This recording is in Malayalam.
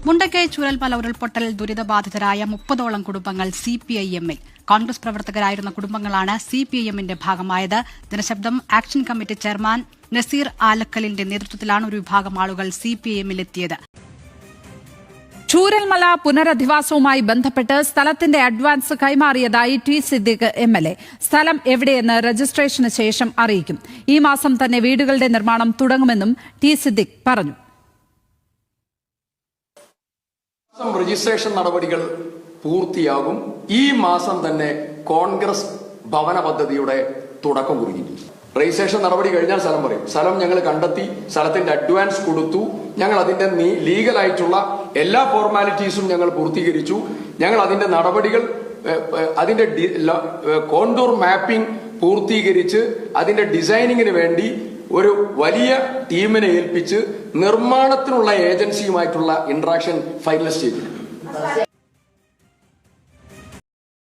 മുണ്ടക്കൈ ചൂരൽമല ഉരുൾപൊട്ടൽ ദുരിതബാധിതരായ 30ഓളം കുടുംബങ്ങൾ സിപിഐഎമ്മിൽ. കോൺഗ്രസ് പ്രവർത്തകരായിരുന്ന കുടുംബങ്ങളാണ് സിപിഐഎമ്മിന്റെ ഭാഗമായത്. ജനശബ്ദം ആക്ഷൻ കമ്മിറ്റി ചെയർമാൻ നസീർ ആലക്കലിന്റെ നേതൃത്വത്തിലാണ് ഒരു വിഭാഗം ആളുകൾ സിപിഐഎമ്മിലെത്തിയത്. ചൂരൽമല പുനരധിവാസവുമായി ബന്ധപ്പെട്ട് സ്ഥലത്തിന്റെ അഡ്വാൻസ് കൈമാറിയതായി ടി സിദ്ദിഖ് എംഎൽഎ. സ്ഥലം എവിടെയെന്ന് രജിസ്ട്രേഷന് ശേഷം അറിയിക്കും. ഈ മാസം തന്നെ വീടുകളുടെ നിർമ്മാണം തുടങ്ങുമെന്നും ടി സിദ്ദിഖ് പറഞ്ഞു. രജിസ്ട്രേഷൻ നടപടികൾ പൂർത്തിയാകും. ഈ മാസം തന്നെ കോൺഗ്രസ് ഭവന പദ്ധതിയുടെ തുടക്കം കുറിക്കും. രജിസ്ട്രേഷൻ നടപടി കഴിഞ്ഞാൽ സ്ഥലം പറയും. സ്ഥലം ഞങ്ങൾ കണ്ടെത്തി, സ്ഥലത്തിന്റെ അഡ്വാൻസ് കൊടുത്തു. ഞങ്ങൾ അതിന്റെ ലീഗലായിട്ടുള്ള എല്ലാ ഫോർമാലിറ്റീസും ഞങ്ങൾ പൂർത്തീകരിച്ചു. ഞങ്ങൾ അതിന്റെ നടപടികൾ, അതിന്റെ കോണ്ടൂർ മാപ്പിംഗ് പൂർത്തീകരിച്ച് അതിന്റെ ഡിസൈനിങ്ങിന് വേണ്ടി ഒരു വലിയ ടീമിനെ ഏൽപ്പിച്ച് നിർമ്മാണത്തിനുള്ള ഏജൻസിയുമായിട്ടുള്ള ഇന്ററാക്ഷൻ ഫൈനലൈസ് ചെയ്തു.